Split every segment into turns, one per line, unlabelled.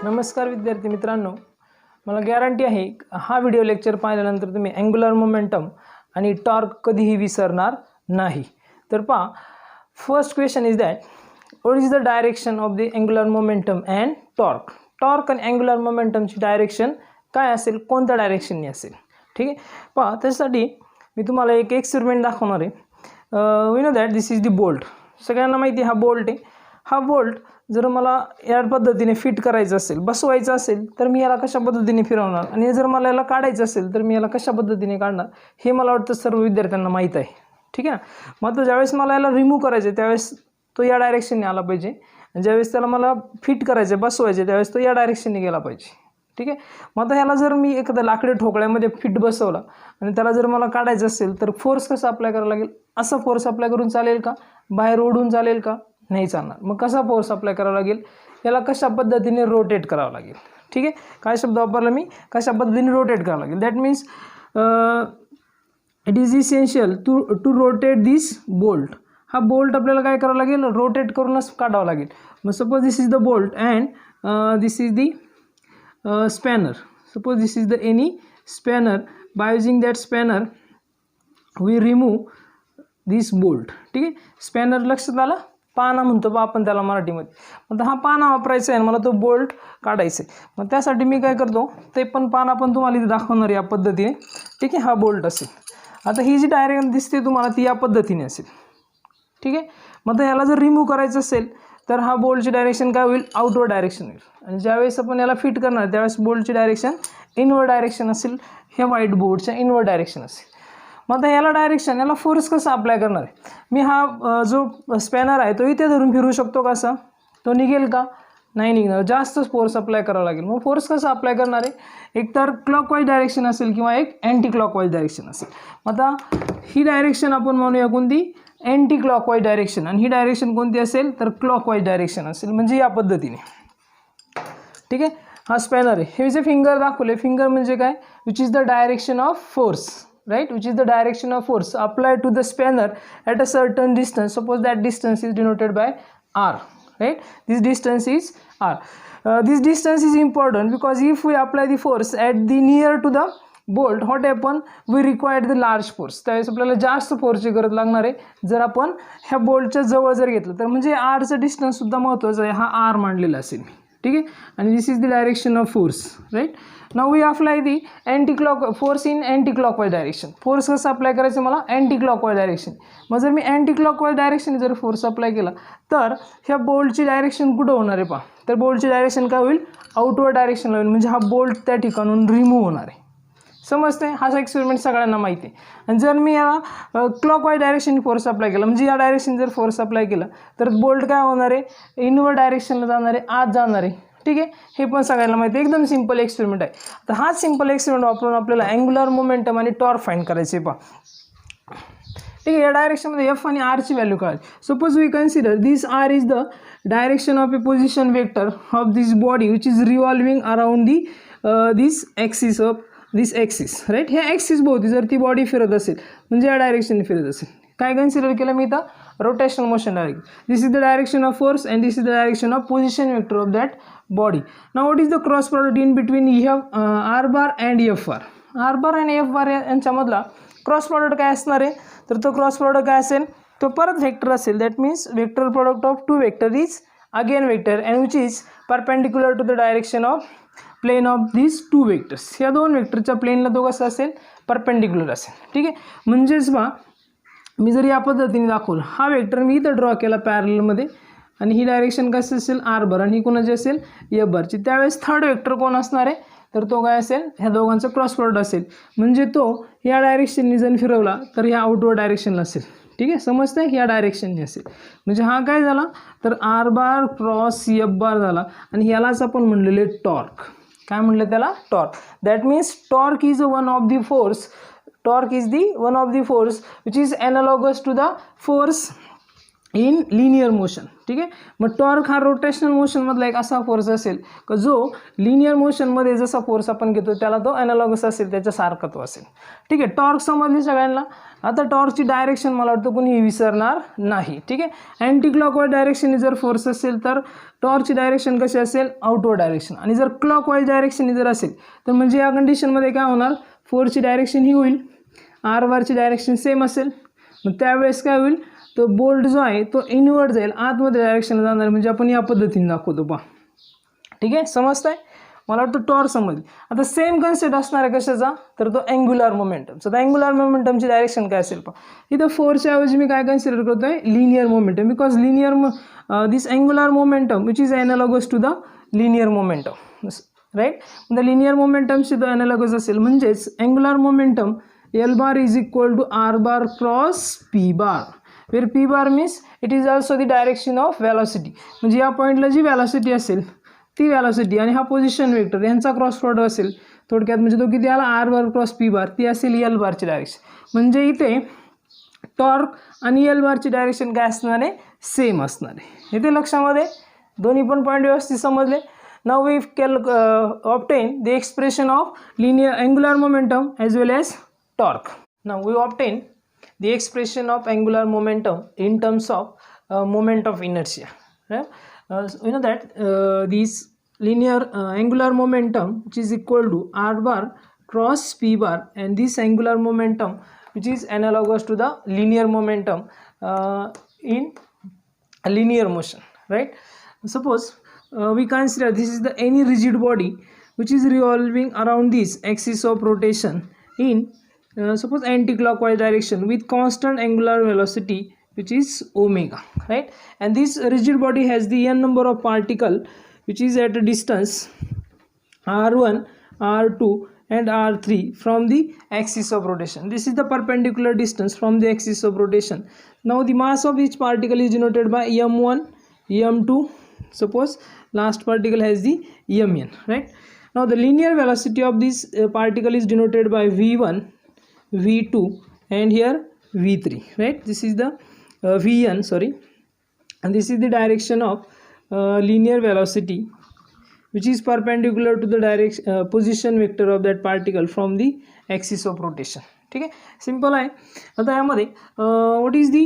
नमस्कार विद्यार्थी मित्रांनो, मला गॅरंटी आहे हा व्हिडिओ लेक्चर पाहिल्यानंतर तुम्ही अँग्युलर मोमेंटम आणि टॉर्क कधीही विसरणार नाही. तर पहा, first question is that what is the direction of the angular momentum and torque. Torque आणि अँग्युलर मोमेंटमची डायरेक्शन काय असेल, कोणत्या डायरेक्शनने असेल. ठीक आहे, पहा त्यासाठी मी तुम्हाला एक एक्सपेरिमेंट दाखवणार आहे. We know that this is the bolt. सगळ्यांना माहिती आहे हा बोल्ट आहे. हा बोल्ट जर मला या पद्धतीने फिट करायचं असेल, बसवायचं असेल, तर मी याला कशा पद्धतीने फिरवणार आणि जर मला याला काढायचं असेल तर मी याला कशा पद्धतीने काढणार हे मला वाटतं सर्व विद्यार्थ्यांना माहीत आहे. ठीक आहे ना. मग आता ज्यावेळेस मला याला रिमूव्ह करायचं त्यावेळेस तो या डायरेक्शनने आला पाहिजे आणि ज्यावेळेस त्याला मला फिट करायचं बसवायचं त्यावेळेस तो या डायरेक्शनने गेला पाहिजे. ठीक आहे. मग आता ह्याला जर मी एखाद्या लाकडी ठोकळ्यामध्ये फिट बसवला आणि त्याला जर मला काढायचं असेल तर फोर्स कसा अप्लाय करावा लागेल, असा फोर्स अप्लाय करून चालेल का, बाहेर ओढून चालेल का, नाही चालणार. मग कसा फोर्स अप्लाय करावा लागेल, याला कशा पद्धतीने रोटेट करावं लागेल. ठीक आहे, काय शब्द वापरला मी, कशा पद्धतीने रोटेट करावं लागेल. That means it is essential to rotate this bolt. हा बोल्ट आपल्याला काय करावं लागेल, रोटेट करूनच काढावं लागेल. मग suppose this is the bolt and this is the spanner. Suppose this is the any spanner. By using that spanner we remove this bolt. ठीक आहे, स्पॅनर लक्षात आला, पाना म्हणतो बा आपण त्याला मराठीमध्ये. आता हा पाना वापरायचा आहे, मला तो बोल्ट काढायचा आहे. मग त्यासाठी मी काय करतो, ते पण पाना पण तुम्हाला इथे दाखवणार या पद्धतीने. ठीक आहे, हा बोल्ट असेल. आता ही जी डायरेक्शन दिसते तुम्हाला ती या पद्धतीने असेल. ठीक आहे. मग आता ह्याला जर रिमूव्ह करायचं असेल तर हा बोल्टची डायरेक्शन काय होईल, आउटवर्ड डायरेक्शन होईल. आणि ज्यावेळेस आपण याला फिट करणार त्यावेळेस बोल्टची डायरेक्शन इनवर्ड डायरेक्शन असेल. हे व्हाईट बोर्डच्या इनवर्ड डायरेक्शन असेल. मग आता याला डायरेक्शन, याला फोर्स कसा अप्लाय करणार आहे, मी हा जो स्पॅनर आहे तो इथे धरून फिरू शकतो का, असा तो निघेल का, नाही निघणार, जास्त फोर्स अप्लाय करावा लागेल. मग फोर्स कसा अप्लाय करणार आहे, एक तर क्लॉकवाईज डायरेक्शन असेल किंवा एक अँटी क्लॉकवाईज डायरेक्शन असेल. आता ही डायरेक्शन आपण म्हणूया कोणती, अँटी क्लॉकवाईज डायरेक्शन, आणि ही डायरेक्शन कोणती असेल तर क्लॉकवाईज डायरेक्शन असेल. म्हणजे या पद्धतीने. ठीक आहे, हा स्पॅनर आहे, हे जे फिंगर दाखवले, फिंगर म्हणजे काय, which is the direction of force, right, which is the direction of force applied to the spanner at a certain distance. Suppose that distance is denoted by r, right, this distance is r. This distance is important because if we apply the force at the near to the bolt, what happen, we require the large force. त्यावेळेस आपल्याला जास्त फोर्सची गरज लागणार आहे जर आपण ह्या बोल्टच्या जवळ जर घेतलं तर. म्हणजे आरचं डिस्टन्स सुद्धा महत्त्वाचं आहे, हा आर मांडलेला असेल. ठीक आहे, आणि this is the direction of force. Right, now we apply the anti clock force in anti clockwise direction. Force कसं अप्लाय करायचं मला, अँटी क्लॉकवाईज डायरेक्शन. मग जर मी अँटी क्लॉकवाईज डायरेक्शन जर फोर्स अप्लाय केला तर ह्या बोल्टची डायरेक्शन कुठं होणार आहे पहा, तर बोल्टची डायरेक्शन काय होईल, आउटवर्ड डायरेक्शनला होईल. म्हणजे हा बोल्ट त्या ठिकाणून रिमूव्ह होणार आहे. समजते, हा एक्सपेरिमेंट सगळ्यांना माहिती आहे. आणि जर मी याला क्लॉकवाईज डायरेक्शन फोर्स अप्लाय केला, म्हणजे या डायरेक्शन जर फोर्स अप्लाय केला तर बोल्ट काय होणार आहे, इनवर्ड डायरेक्शनला जाणार आहे, आत जाणार आहे. ठीक आहे, हे पण सगळ्यांना माहिती आहे. एकदम सिंपल एक्सपेरिमेंट आहे. तर हा सिंपल एक्सपेरिमेंट वापरून आपल्याला अँग्युलर मोमेंटम आणि टॉर्क फाइंड करायचे पहा. ठीक आहे, या डायरेक्शनमध्ये एफ आणि आरची व्हॅल्यू कळाली. Suppose we consider this R is the direction of a position vector of this body which is revolving around the this axis of this axis. Right, ह्या ॲक्सिस भोवती जर ती बॉडी फिरत असेल म्हणजे या डायरेक्शनने फिरत असेल. काय कन्सिडर केलं मी इथं, rotational motion direct. This is the direction of force and this is the direction of position vector of that body. Now what is the cross product in between are bar and F bar. Are बार आणि F bar यांच्यामधला cross product काय असणार आहे, तर तो cross product काय असेल, तो परत वेक्टर असेल. That means vector product of two vector is again vector and which is perpendicular to the direction of plane of this two vectors. या दोन वेक्टरच्या प्लेनला तो कसं असेल, परपेंडिक्युलर असेल. ठीक आहे, म्हणजेच बा मी जर या पद्धतीने दाखवलं, हा वेक्टर मी इथं ड्रॉ केला पॅरलमध्ये आणि ही डायरेक्शन कसं असेल, आर बार, आणि ही कोणाची असेल, एफ बारची. त्यावेळेस थर्ड वेक्टर कोण असणार आहे, तर तो काय असेल, ह्या दोघांचा क्रॉस प्रॉडक्ट असेल. म्हणजे तो ह्या डायरेक्शनने जर फिरवला तर ह्या आउटवर्ड डायरेक्शनला असेल. ठीक आहे, समजतं, ह्या डायरेक्शनने असेल. म्हणजे हा काय झाला, तर are bar cross F bar झाला. आणि ह्यालाच आपण म्हणलेले टॉर्क. काय म्हणलं त्याला, torque. That means torque is one of the force, torque is the one of the force which is analogous to the force in linear motion. ठीक आहे. मग torque हा रोटेशनल मोशनमधला एक असा फोर्स असेल का जो लिनियर मोशनमध्ये जसा फोर्स आपण घेतो त्याला तो ॲनालॉगस असेल, त्याच्यासारखा तो असेल. ठीक आहे. टॉर्क समजली सगळ्यांना. आता टॉर्कची डायरेक्शन मला वाटतं कोणीही विसरणार नाही. ठीक आहे. अँटी क्लॉकवाईज डायरेक्शनने जर फोर्स असेल तर टॉर्कची डायरेक्शन कशी असेल, आउटवर्ड डायरेक्शन. आणि जर क्लॉकवाईज डायरेक्शनने जर असेल तर म्हणजे या कंडिशनमध्ये काय होणार, फोर्सची डायरेक्शन ही होईल, आर बारची डायरेक्शन सेम असेल. मग त्यावेळेस काय होईल, तो बोल्ट जो आहे तो इनवर्ड जाईल, आतमध्ये डायरेक्शनला जाणार. म्हणजे आपण या पद्धतीने दाखवतो पहा. ठीक आहे. समजताय. मला वाटतं टॉर्क समजली. आता सेम कन्सेप्ट असणार आहे कशाचा, तर तो अँग्युलर मोमेंटम. तर अँग्युलर मोमेंटमची डायरेक्शन काय असेल पहा. इथं फोर्सच्या ऐवजी मी काय कन्सिडर करतोय, linear momentum. Because linear this angular momentum which is analogous to the linear momentum. Right. The linear मोमेंटमशी तो ॲनालॉगस असेल. म्हणजेच angular momentum L bar is equal to r bar cross p bar, where p bar means it is also the direction of velocity. म्हणजे या पॉईंटला जी velocity असेल ती velocity आणि हा पोझिशन वेक्टर यांचा क्रॉस प्रॉडक्ट असेल थोडक्यात. म्हणजे तो किती आला, आर बार क्रॉस पी बार, ती असेल एल बारची डायरेक्शन. म्हणजे इथे टॉर्क आणि एल बारची डायरेक्शन काय असणार आहे, सेम असणार आहे. इथे लक्षामध्ये दोन्ही पण पॉईंट व्यवस्थित समजले. Now we can obtain the expression of linear angular momentum as well as torque. Now we obtain the expression of angular momentum in terms of moment of inertia. Right? You know that this linear angular momentum which is equal to r bar cross p bar, and this angular momentum which is analogous to the linear momentum in a linear motion. Right? Suppose we consider this is the any rigid body which is revolving around this axis of rotation in suppose anti-clockwise direction with constant angular velocity which is omega. Right. And this rigid body has the n number of particle which is at a distance r1, r2 and r3 from the axis of rotation. This is the perpendicular distance from the axis of rotation. Now the mass of each particle is denoted by m1, m2. Suppose last particle has the mn. Right. Now the linear velocity of this particle is denoted by v1, v2 and here v3. Right. This is the vn, sorry, and this is the direction of linear velocity which is perpendicular to the direction position vector of that particle from the axis of rotation. ठीक आहे. Simple आहे. आता यामध्ये what is the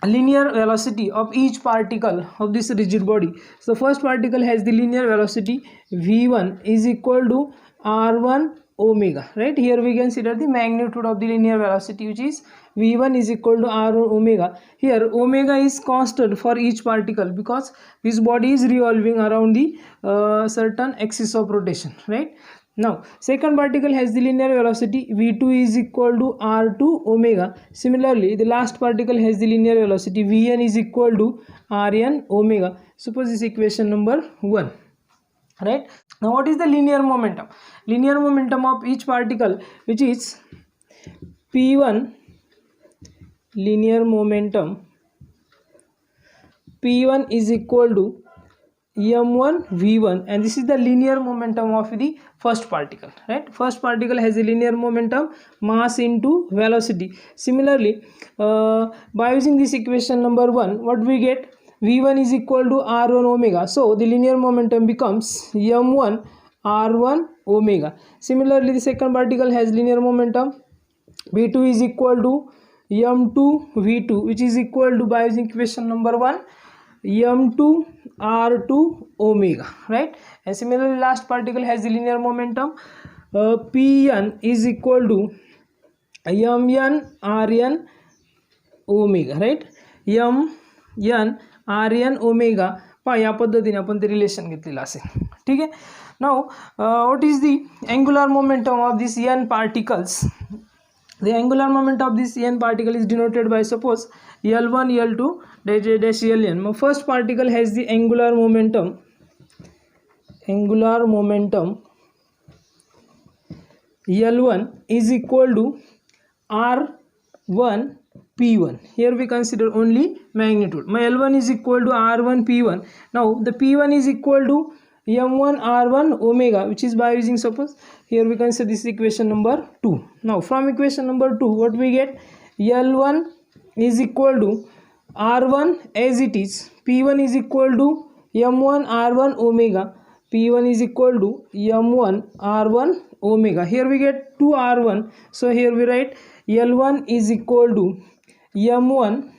linear velocity of each particle of this rigid body. So first particle has the linear velocity v1 is equal to r1 omega. Right. Here we consider the magnitude of the linear velocity which is v1 is equal to r1 omega. Here omega is constant for each particle because this body is revolving around the certain axis of rotation. Right. Now second particle has the linear velocity v2 is equal to r2 omega. Similarly the last particle has the linear velocity vn is equal to rn omega. Suppose this equation number 1. Right. Now what is the linear momentum? Linear momentum of each particle which is p1, linear momentum p1 is equal to m1 v1, and this is the linear momentum of the first particle. Right. First particle has a linear momentum mass into velocity. Similarly by using this equation number 1, what we get, v1 is equal to r1 omega. So the linear momentum becomes m1 r1 omega. Similarly the second particle has linear momentum v2 is equal to m2 v2 which is equal to, by using equation number 1, m2 r2 omega. Right. And similarly last particle has the linear momentum pn is equal to mn rn omega. Right. mn rn omega. पहा या पद्धतीने आपण ते relation घेतलेलं असेल. ठीक आहे. Now what is the angular momentum of this n particles. The angular momentum of this n particle is denoted by suppose L1, L2 dash Ln. First particle has the angular momentum L1 is equal to R1 P1. Here we consider only magnitude. My L1 is equal to R1 P1. Now the P1 is equal to m1 r1 omega, which is by using, suppose here we consider this equation number 2. Now from equation number 2 what we get, L1 is equal to r1 as it is, p1 is equal to m1 r1 omega, p1 is equal to m1 r1 omega. Here we get 2 r1, so here we write L1 is equal to m1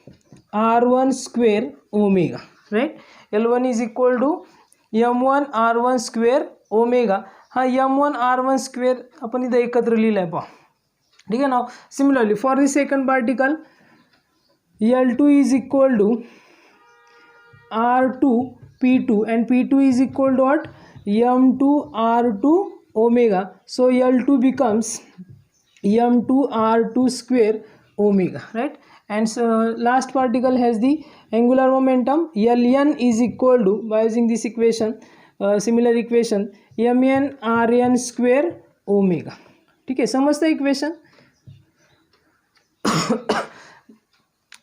r1 square omega, right? L1 is equal to m1 r1 square omega. हा m1 r1 square आपण इथे एकत्र लिहिलाय पहा, ठीक आहे ना. Similarly for the second particle L2 is equal to r2 p2 and p2 is equal to what, m2 r2 omega. So L2 becomes m2 r2 square omega, right? And so last particle has the angular momentum Ln is equal to, by using this equation, similar equation, mn rn square omega. ठीक है, समझते equation.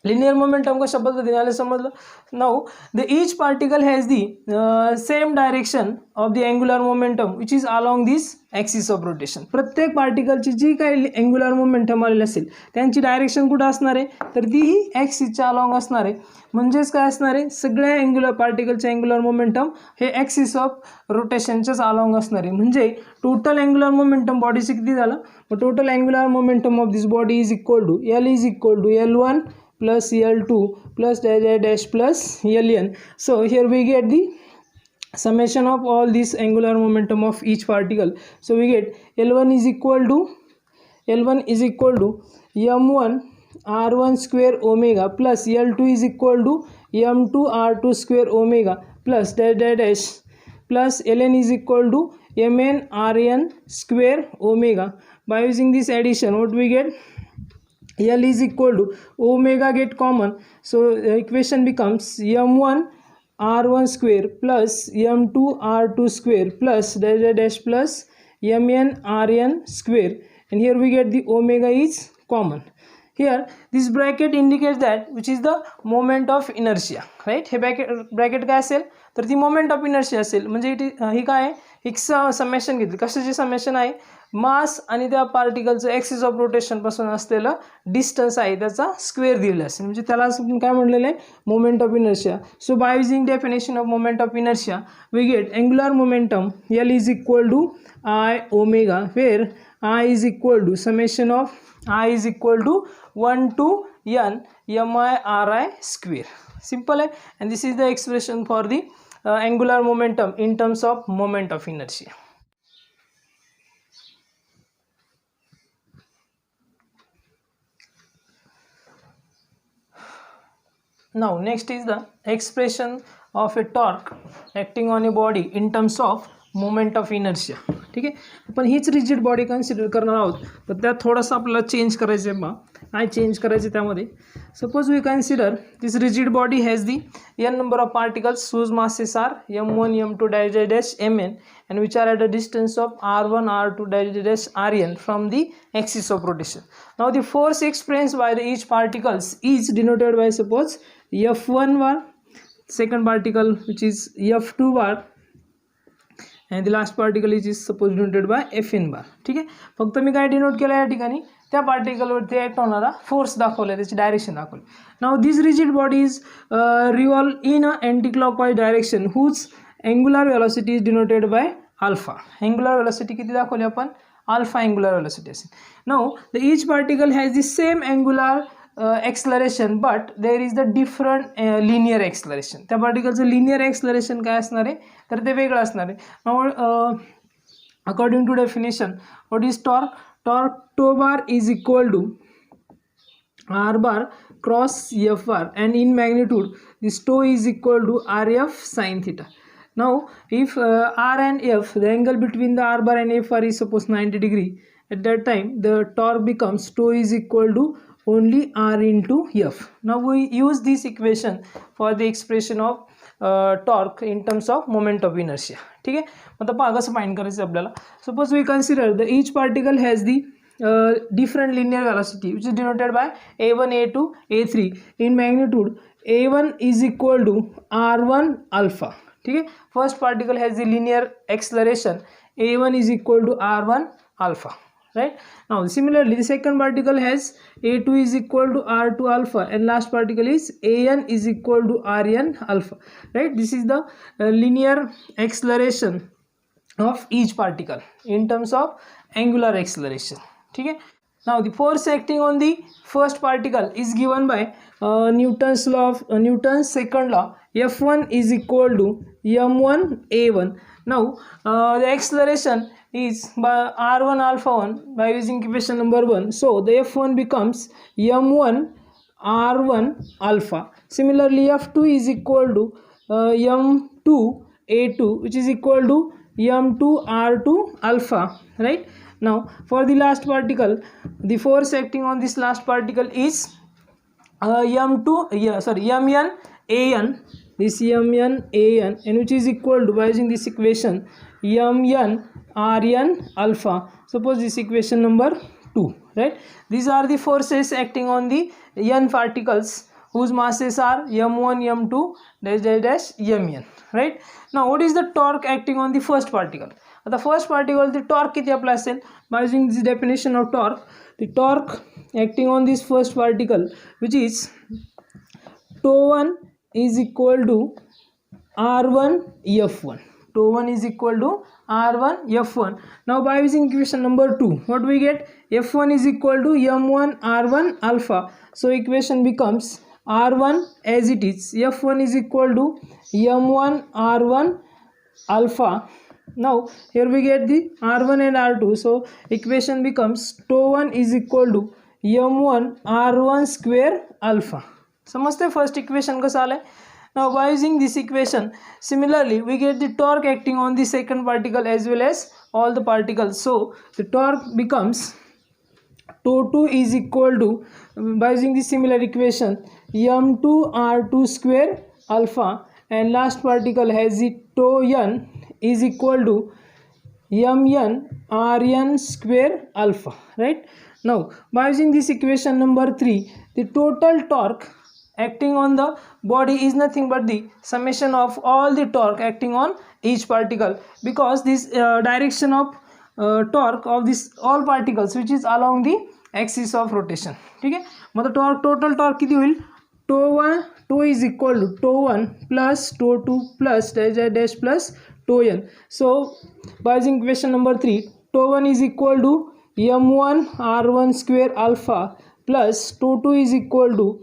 Linear momentum का शब्द पद्धतीने समजलं. Now the each particle has the same direction of the angular momentum which is along this axis of rotation. प्रत्येक पार्टिकलची जी काही angular momentum आलेली असेल त्यांची डायरेक्शन कुठं असणार आहे, तर ती ही ॲक्सिसच्या अलॉंग असणार आहे. म्हणजेच काय असणार आहे, सगळ्या अँग्युलर पार्टिकलचे अँग्युलर मोमेंटम हे ॲक्सिस ऑफ रोटेशनच्याच अलॉंग असणार आहे. म्हणजे टोटल अँग्युलर मोमेंटम बॉडीचे किती झालं, total angular momentum of this body is equal to L is equal to L1 plus L2 plus dash plus Ln. So here we get the summation of all this angular momentum of each particle. So we get L1 is equal to m1 r1 square omega plus L2 is equal to m2 r2 square omega plus dash plus Ln is equal to mn rn square omega. By using this addition, what we get, L is equal to omega get common, so the equation becomes m1 r1 square plus m2 r2 square plus dash plus mn rn square, and here we get the omega is common. Here this bracket indicates that which is the moment of inertia, right? हे bracket काय असेल, तर ती moment of inertia असेल. म्हणजे ही काय आहे, एक समेशन घेतली. कशाची समेशन आहे, मास आणि त्या पार्टिकलचं ॲक्सिस ऑफ रोटेशन पासून असलेलं डिस्टन्स आहे त्याचा स्क्वेअर दिलेला असेल. म्हणजे त्याला आपण काय म्हटलेलं आहे, moment of inertia. So by using definition of moment of inertia we get angular momentum L is equal to I omega, where I is equal to summation of I is equal to 1 to n mi ri square. Simple है. And this is the expression for the angular momentum in terms of moment of inertia. Now next is the expression of a torque acting on a body in terms of moment of inertia. ठीक आहे, आपण हीच rigid body consider करणार आहोत, पण त्यात थोडंसं आपल्याला चेंज करायचं आहे. बा काय चेंज करायचं त्यामध्ये, suppose we consider this rigid body has the n number of particles whose masses are m1 m2 dash mn and which are at a distance of r1 r2 dash rn from the axis of rotation. Now the force experienced by the each particles is denoted by suppose f1 bar, second particle which is f2 bar, and the last particle is suppose denoted by Fn bar. ठीक आहे, फक्त मी काय denote केलं या ठिकाणी, त्या पार्टिकलवरती act होणारा force दाखवला, त्याची डायरेक्शन दाखवली. Now this rigid body is revolve in a anti clockwise direction whose angular velocity is denoted by alpha. Angular velocity किती दाखवली आपण, अल्फा अँग्युलर वेलोसिटी असेल. Now the each particle has the same angular acceleration but there is the different linear acceleration. त्या पार्टिकलचं linear acceleration काय असणार आहे, तर ते वेगळं असणार आहे. Now according to definition what is torque, torque tau bar is equal to r bar cross f bar and in magnitude this tau is equal to rf sin theta. Now if r and f, the angle between the r bar and f bar is suppose 90 degree, at that time the torque becomes tau is equal to only r into f. Now we use this equation for the expression of torque in terms of moment of inertia. ठीक आहे, आता पहा कसं find करायचं आपल्याला. Suppose we consider the each particle has the different linear velocity which is denoted by a1 a2 a3 in magnitude a1 is equal to r1 alpha. ठीक है, first particle has the linear acceleration a1 is equal to r1 alpha. right? Now similarly the second particle has a2 is equal to r2 alpha, and last particle is an is equal to rn alpha, right? This is the linear acceleration of each particle in terms of angular acceleration. Okay. Now the force acting on the first particle is given by Newton's law of Newton's second law, F1 is equal to m1 a1. Now the acceleration is by r1 alpha 1 by using equation number 1. So the F1 becomes m1 r1 alpha. Similarly F2 is equal to m2 a2, which is equal to m2 r2 alpha, right? Now for the last particle, the force acting on this last particle is mn an, this mn an, and which is equal to, by using this equation, mn rn alpha. Suppose this equation number 2, right? These are the forces acting on the n particles whose masses are m1 m2 dash mn, right? Now what is the torque acting on the first particle? The first particle, the torque किती आपला असेल? By using this definition of torque, the torque acting on this first particle, which is τ1 is equal to r1 f1. τ1 is equal to r1 f1. Now by using equation number 2, what we get? F1 is equal to m1 r1 alpha. So equation becomes r1 as it is, f1 is equal to m1 r1 alpha. Now here we get the r1 and r2, so equation becomes τ1 is equal to m1 r1 square alpha. समझते first equation का साल है. Now by using this equation, similarly we get the torque acting on the second particle as well as all the particles. So the torque becomes τ2 is equal to, by using the similar equation, m2 r2 square alpha, and last particle has the τn is equal to mn rn square alpha, right? Now by using this equation number 3, the total torque acting on the body is nothing but the summation of all the torque acting on each particle, because this direction of torque of this all particles which is along the axis of rotation. ठीक है, मतलब torque, total torque कितनी हुई? τ1 is equal to τ1 plus τ2 plus dash plus τn. So by using equation number 3, τ1 is equal to m1 r1 square alpha plus τ2 is equal to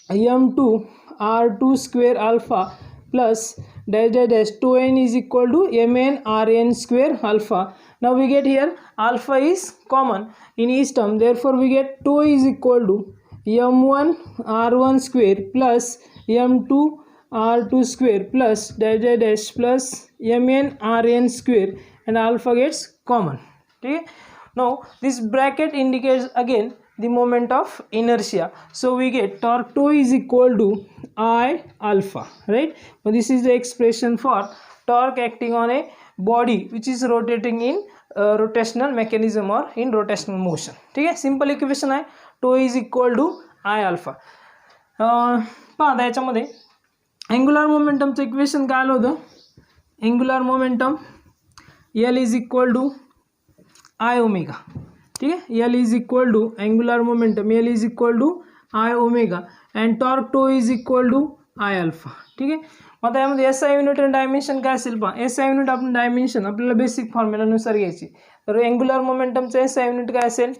m2 r2 square alpha plus dash τn is equal to mn rn square alpha. Now we get here alpha is common in each term, therefore we get τ is equal to m1 r1 square plus m2 r2 square plus dash plus mn rn square, and alpha gets common. Okay. Now this bracket indicates again the moment of inertia, so we get torque τ is equal to I alpha, right? So this is the expression for torque acting on a body which is rotating in rotational mechanism or in rotational motion. ठीक है, simple equation आहे, τ is equal to I alpha. पहा याच्यामध्ये angular मोमेंटमचं equation काय आलं होतं? Angular momentum L is equal to I omega. ठीक है, L is equal to angular momentum, L is equal to I omega, and torque τ is equal to I alpha. ठीक आहे, आता यामध्ये SI युनिट आणि डायमेन्शन काय असेल पहा. SI युनिट आपण डायमेन्शन आपल्याला बेसिक फॉर्म्युलानुसार घ्यायची. तर अँग्युलर मोमेंटमचं SI युनिट काय असेल?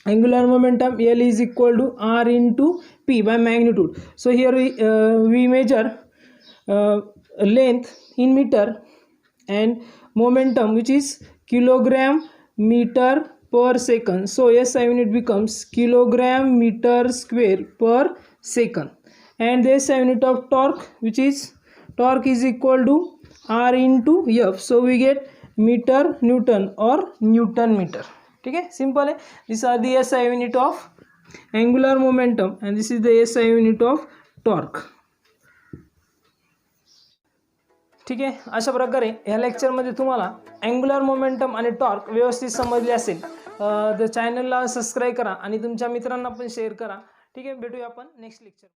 angular momentum L is equal to R into P by magnitude. So here we measure length in meter and momentum which is kilogram meter per second. So SI unit becomes kilogram meter square per second, and the SI unit of torque, which is torque, is equal to R into F. So we get meter Newton or Newton meter. ठीक है, simple है. These are the SI unit of angular momentum and this is the SI unit of torque. ठीक आहे, अशा प्रकारे ह्या लेक्चरमध्ये तुम्हाला अँग्युलर मोमेंटम आणि टॉर्क व्यवस्थित समजले असेल. तर चॅनलला सबस्क्राईब करा आणि तुमच्या मित्रांना पण शेअर करा. ठीक आहे, भेटूया आपण नेक्स्ट लेक्चर.